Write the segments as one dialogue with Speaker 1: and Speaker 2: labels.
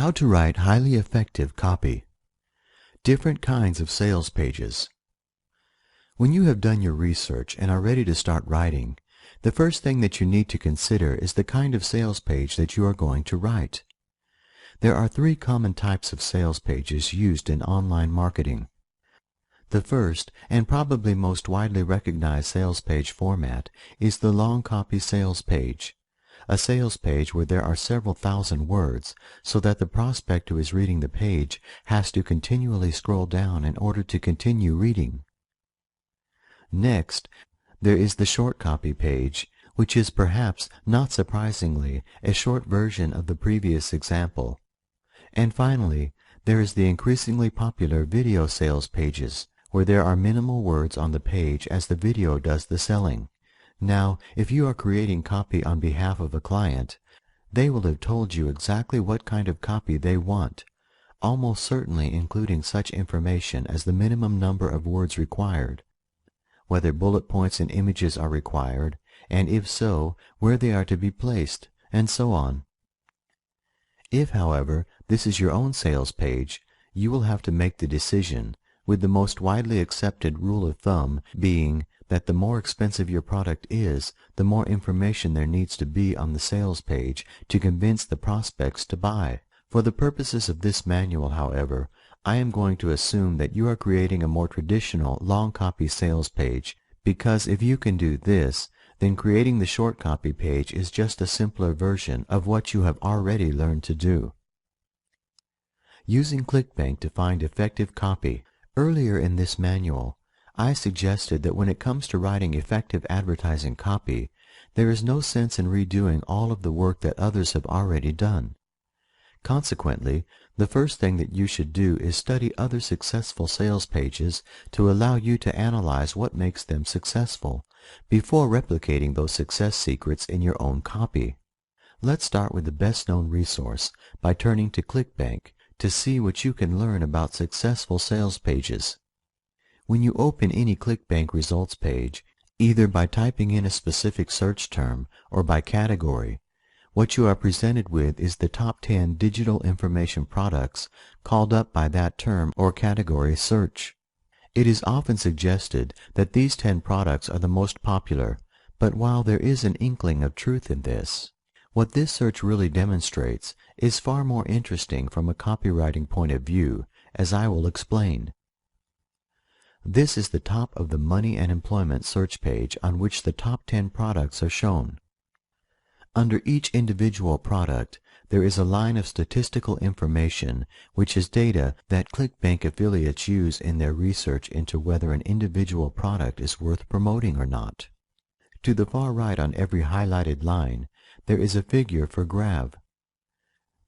Speaker 1: How to write highly effective copy. Different kinds of sales pages. When you have done your research and are ready to start writing, the first thing that you need to consider is the kind of sales page that you are going to write. There are three common types of sales pages used in online marketing. The first, and probably most widely recognized sales page format, is the long copy sales page. A sales page where there are several thousand words, so that the prospect who is reading the page has to continually scroll down in order to continue reading. Next, there is the short copy page, which is perhaps, not surprisingly, a short version of the previous example. And finally, there is the increasingly popular video sales pages, where there are minimal words on the page as the video does the selling. Now, if you are creating copy on behalf of a client, they will have told you exactly what kind of copy they want, almost certainly including such information as the minimum number of words required, whether bullet points and images are required, and if so, where they are to be placed, and so on. If, however, this is your own sales page, you will have to make the decision, with the most widely accepted rule of thumb being that the more expensive your product is, the more information there needs to be on the sales page to convince the prospects to buy. For the purposes of this manual, however, I am going to assume that you are creating a more traditional long copy sales page, because if you can do this, then creating the short copy page is just a simpler version of what you have already learned to do. Using ClickBank to find effective copy. Earlier in this manual, I suggested that when it comes to writing effective advertising copy, there is no sense in redoing all of the work that others have already done. Consequently, the first thing that you should do is study other successful sales pages to allow you to analyze what makes them successful, before replicating those success secrets in your own copy. Let's start with the best-known resource by turning to ClickBank to see what you can learn about successful sales pages. When you open any ClickBank results page, either by typing in a specific search term or by category, what you are presented with is the top 10 digital information products called up by that term or category search. It is often suggested that these 10 products are the most popular, but while there is an inkling of truth in this, what this search really demonstrates is far more interesting from a copywriting point of view, as I will explain. This is the top of the money and employment search page on which the top 10 products are shown. Under each individual product, there is a line of statistical information, which is data that ClickBank affiliates use in their research into whether an individual product is worth promoting or not. To the far right on every highlighted line, there is a figure for GRAV.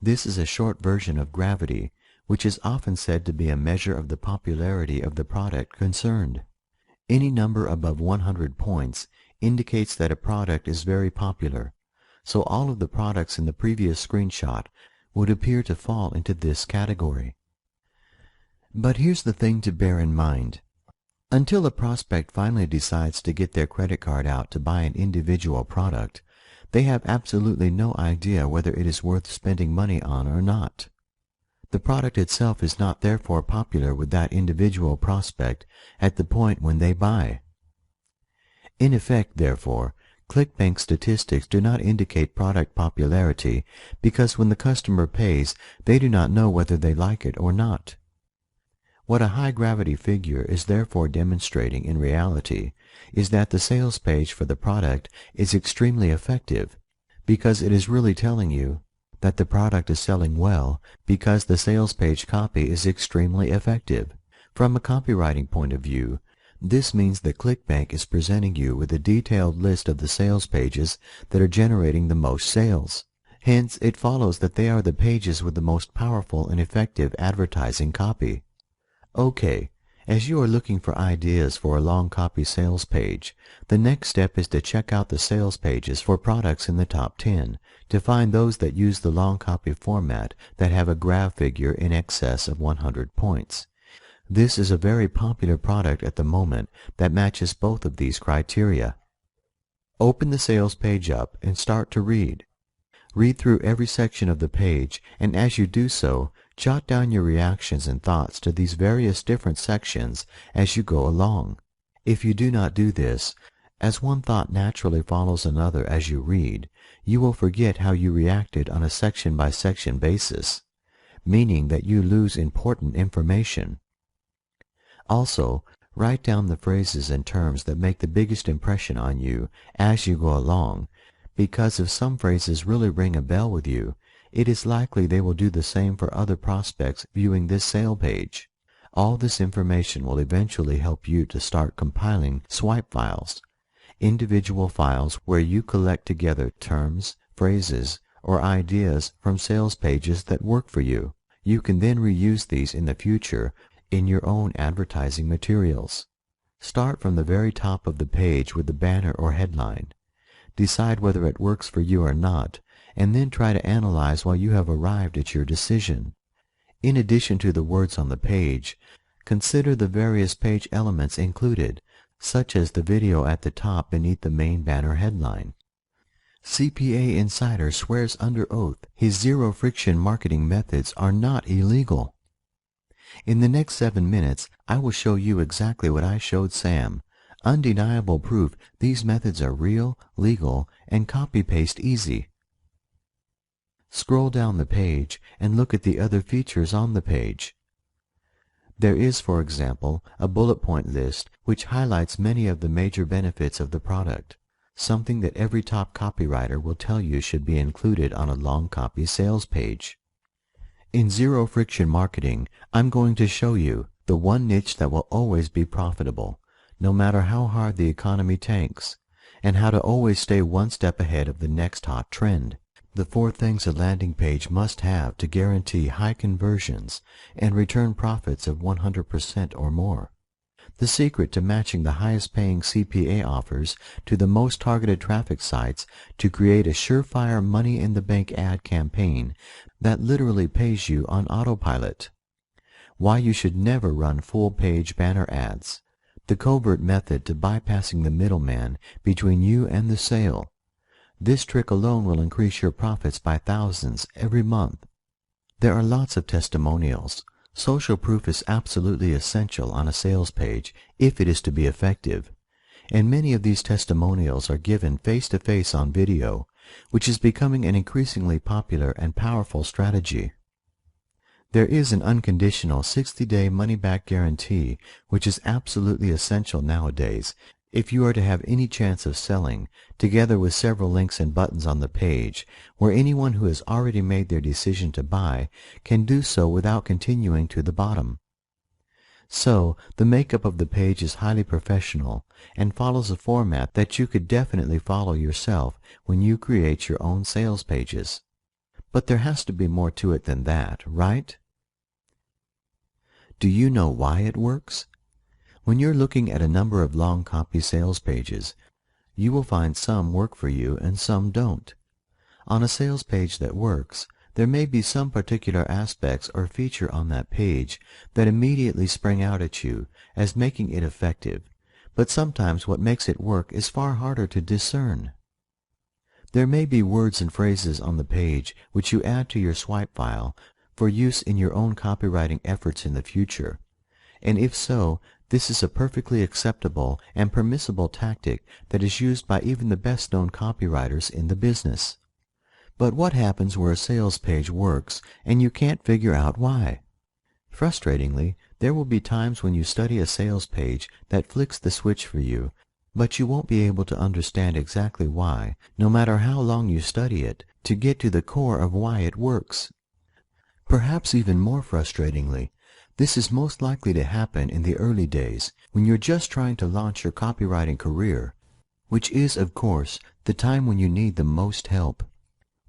Speaker 1: This is a short version of gravity, which is often said to be a measure of the popularity of the product concerned. Any number above 100 points indicates that a product is very popular, so all of the products in the previous screenshot would appear to fall into this category. But here's the thing to bear in mind. Until a prospect finally decides to get their credit card out to buy an individual product, they have absolutely no idea whether it is worth spending money on or not. The product itself is not therefore popular with that individual prospect at the point when they buy. In effect, therefore, ClickBank statistics do not indicate product popularity because when the customer pays, they do not know whether they like it or not. What a high-gravity figure is therefore demonstrating in reality is that the sales page for the product is extremely effective, because it is really telling you that the product is selling well because the sales page copy is extremely effective. From a copywriting point of view, this means that ClickBank is presenting you with a detailed list of the sales pages that are generating the most sales. Hence, it follows that they are the pages with the most powerful and effective advertising copy. Okay, as you are looking for ideas for a long copy sales page, the next step is to check out the sales pages for products in the top 10 to find those that use the long copy format that have a GRAV figure in excess of 100 points. This is a very popular product at the moment that matches both of these criteria. Open the sales page up and start to read. Read through every section of the page, and as you do so, jot down your reactions and thoughts to these various different sections as you go along. If you do not do this, as one thought naturally follows another as you read, you will forget how you reacted on a section-by-section basis, meaning that you lose important information. Also, write down the phrases and terms that make the biggest impression on you as you go along, because if some phrases really ring a bell with you, it is likely they will do the same for other prospects viewing this sale page. All this information will eventually help you to start compiling swipe files, individual files where you collect together terms, phrases, or ideas from sales pages that work for you. You can then reuse these in the future in your own advertising materials. Start from the very top of the page with the banner or headline. Decide whether it works for you or not, and then try to analyze why you have arrived at your decision. In addition to the words on the page, consider the various page elements included, such as the video at the top beneath the main banner headline. CPA Insider swears under oath his zero-friction marketing methods are not illegal. In the next 7 minutes, I will show you exactly what I showed Sam. Undeniable proof these methods are real, legal, and copy-paste easy. Scroll down the page and look at the other features on the page. There is, for example, a bullet point list which highlights many of the major benefits of the product, something that every top copywriter will tell you should be included on a long copy sales page. In Zero Friction Marketing, I'm going to show you the one niche that will always be profitable, no matter how hard the economy tanks, and how to always stay one step ahead of the next hot trend. The 4 things a landing page must have to guarantee high conversions and return profits of 100% or more. The secret to matching the highest paying CPA offers to the most targeted traffic sites to create a surefire money-in-the-bank ad campaign that literally pays you on autopilot. Why you should never run full-page banner ads. The covert method to bypassing the middleman between you and the sale. This trick alone will increase your profits by thousands every month. There are lots of testimonials. Social proof is absolutely essential on a sales page if it is to be effective, and many of these testimonials are given face-to-face on video, which is becoming an increasingly popular and powerful strategy. There is an unconditional 60-day money-back guarantee, which is absolutely essential nowadays if you are to have any chance of selling, together with several links and buttons on the page where anyone who has already made their decision to buy can do so without continuing to the bottom. So, the makeup of the page is highly professional and follows a format that you could definitely follow yourself when you create your own sales pages. But there has to be more to it than that, right? Do you know why it works? When you're looking at a number of long copy sales pages, you will find some work for you and some don't. On a sales page that works, there may be some particular aspects or feature on that page that immediately spring out at you as making it effective, but sometimes what makes it work is far harder to discern. There may be words and phrases on the page which you add to your swipe file for use in your own copywriting efforts in the future, and if so, this is a perfectly acceptable and permissible tactic that is used by even the best-known copywriters in the business. But what happens where a sales page works and you can't figure out why? Frustratingly, there will be times when you study a sales page that flicks the switch for you, but you won't be able to understand exactly why, no matter how long you study it, to get to the core of why it works. Perhaps even more frustratingly, this is most likely to happen in the early days when you're just trying to launch your copywriting career, which is, of course, the time when you need the most help.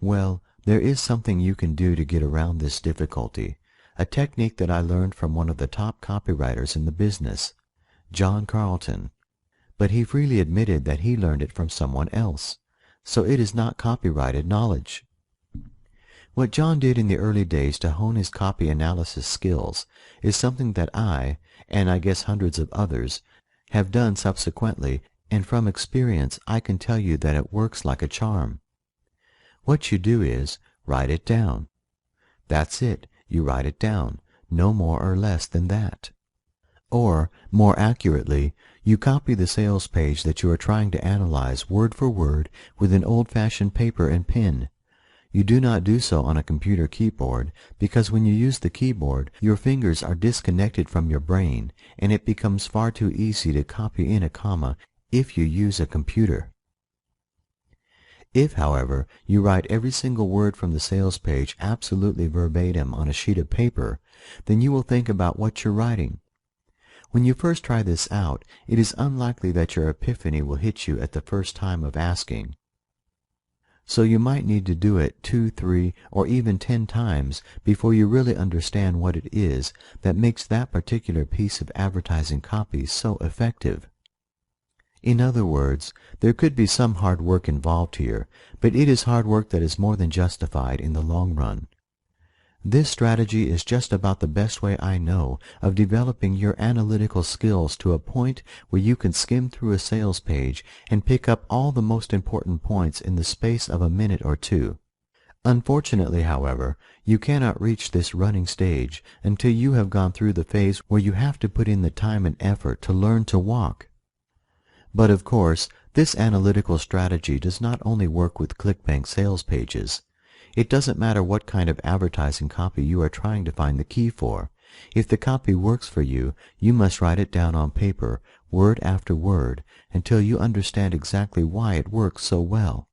Speaker 1: Well, there is something you can do to get around this difficulty, a technique that I learned from one of the top copywriters in the business, John Carlton. But he freely admitted that he learned it from someone else, so it is not copyrighted knowledge. What John did in the early days to hone his copy analysis skills is something that I, and I guess hundreds of others, have done subsequently, and from experience I can tell you that it works like a charm. What you do is write it down. That's it, you write it down, no more or less than that. Or, more accurately, you copy the sales page that you are trying to analyze word for word with an old-fashioned paper and pen. You do not do so on a computer keyboard, because when you use the keyboard, your fingers are disconnected from your brain, and it becomes far too easy to copy in a comma if you use a computer. If, however, you write every single word from the sales page absolutely verbatim on a sheet of paper, then you will think about what you're writing. When you first try this out, it is unlikely that your epiphany will hit you at the first time of asking. So you might need to do it 2, 3, or even 10 times before you really understand what it is that makes that particular piece of advertising copy so effective. In other words, there could be some hard work involved here, but it is hard work that is more than justified in the long run. This strategy is just about the best way I know of developing your analytical skills to a point where you can skim through a sales page and pick up all the most important points in the space of a minute or two. Unfortunately, however, you cannot reach this running stage until you have gone through the phase where you have to put in the time and effort to learn to walk. But of course, this analytical strategy does not only work with ClickBank sales pages. It doesn't matter what kind of advertising copy you are trying to find the key for. If the copy works for you, you must write it down on paper, word after word, until you understand exactly why it works so well.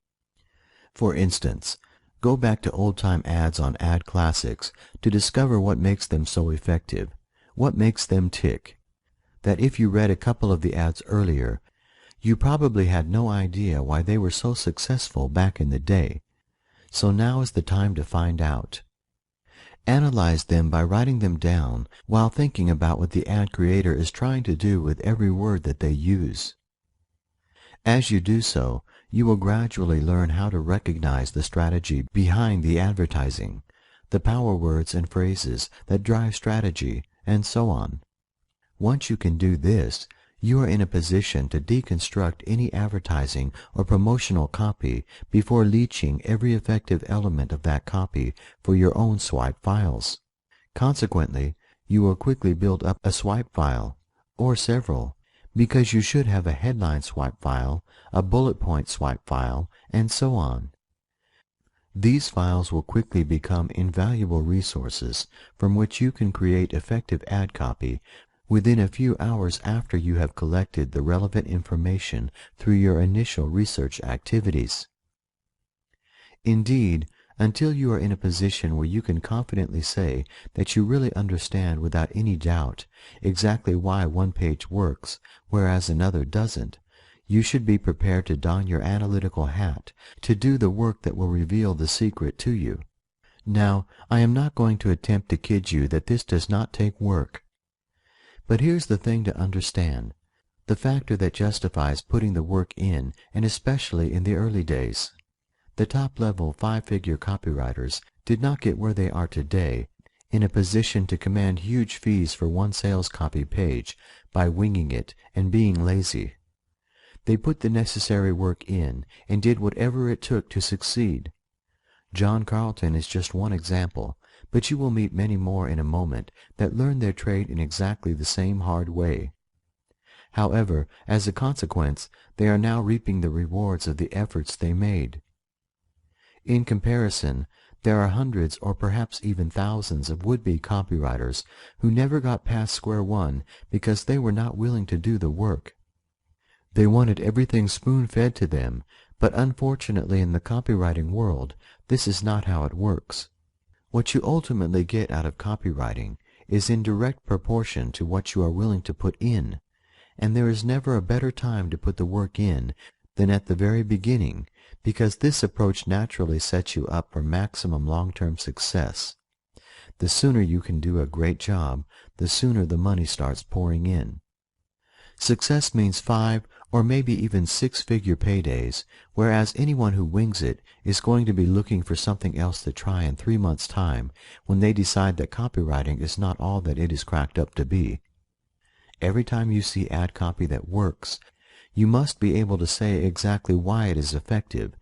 Speaker 1: For instance, go back to old-time ads on Ad Classics to discover what makes them so effective, what makes them tick. That if you read a couple of the ads earlier, you probably had no idea why they were so successful back in the day. So now is the time to find out. Analyze them by writing them down while thinking about what the ad creator is trying to do with every word that they use. As you do so, you will gradually learn how to recognize the strategy behind the advertising, the power words and phrases that drive strategy, and so on. Once you can do this, you are in a position to deconstruct any advertising or promotional copy before leeching every effective element of that copy for your own swipe files. Consequently, you will quickly build up a swipe file, or several, because you should have a headline swipe file, a bullet point swipe file, and so on. These files will quickly become invaluable resources from which you can create effective ad copy within a few hours after you have collected the relevant information through your initial research activities. Indeed, until you are in a position where you can confidently say that you really understand without any doubt exactly why one page works, whereas another doesn't, you should be prepared to don your analytical hat to do the work that will reveal the secret to you. Now, I am not going to attempt to kid you that this does not take work. But here's the thing to understand, the factor that justifies putting the work in, and especially in the early days. The top-level 5-figure copywriters did not get where they are today, in a position to command huge fees for one sales copy page by winging it and being lazy. They put the necessary work in and did whatever it took to succeed. John Carlton is just one example, but you will meet many more in a moment that learn their trade in exactly the same hard way. However, as a consequence, they are now reaping the rewards of the efforts they made. In comparison, there are hundreds or perhaps even thousands of would-be copywriters who never got past square one because they were not willing to do the work. They wanted everything spoon-fed to them, but unfortunately in the copywriting world, this is not how it works. What you ultimately get out of copywriting is in direct proportion to what you are willing to put in, and there is never a better time to put the work in than at the very beginning, because this approach naturally sets you up for maximum long-term success. The sooner you can do a great job, the sooner the money starts pouring in. Success means 5 or maybe even 6-figure paydays, whereas anyone who wings it is going to be looking for something else to try in 3 months' time when they decide that copywriting is not all that it is cracked up to be. Every time you see ad copy that works, you must be able to say exactly why it is effective.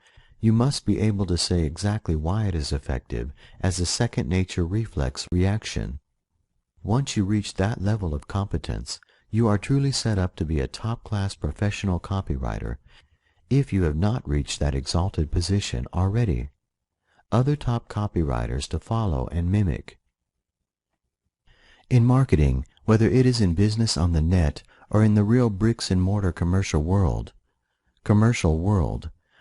Speaker 1: You must be able to say exactly why it is effective as a second-nature reflex reaction. Once you reach that level of competence, you are truly set up to be a top-class professional copywriter, if you have not reached that exalted position already. Other top copywriters to follow and mimic. In marketing, whether it is in business on the net or in the real bricks-and-mortar commercial world,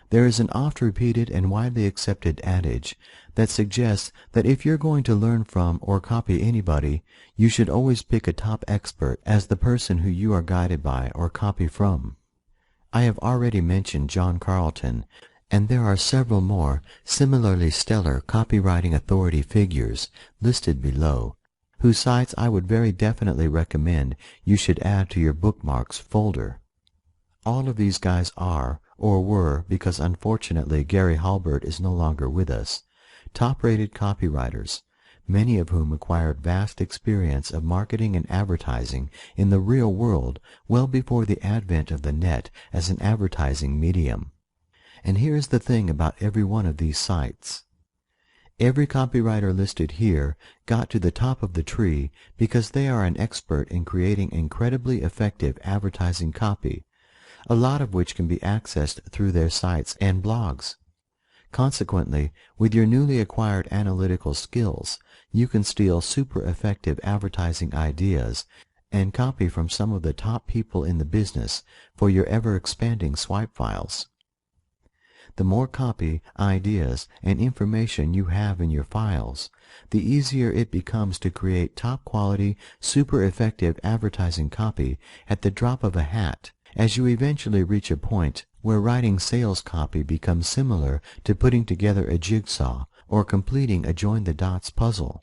Speaker 1: there is an oft-repeated and widely accepted adage that suggests that if you're going to learn from or copy anybody, you should always pick a top expert as the person who you are guided by or copy from. I have already mentioned John Carlton, and there are several more similarly stellar copywriting authority figures listed below, whose sites I would very definitely recommend you should add to your bookmarks folder. All of these guys are, or were, because unfortunately Gary Halbert is no longer with us, top-rated copywriters, many of whom acquired vast experience of marketing and advertising in the real world well before the advent of the net as an advertising medium. And here's the thing about every one of these sites. Every copywriter listed here got to the top of the tree because they are an expert in creating incredibly effective advertising copy, a lot of which can be accessed through their sites and blogs. Consequently, with your newly acquired analytical skills, you can steal super effective advertising ideas and copy from some of the top people in the business for your ever-expanding swipe files. The more copy, ideas, and information you have in your files, the easier it becomes to create top-quality, super effective advertising copy at the drop of a hat, as you eventually reach a point where writing sales copy becomes similar to putting together a jigsaw or completing a join-the-dots puzzle.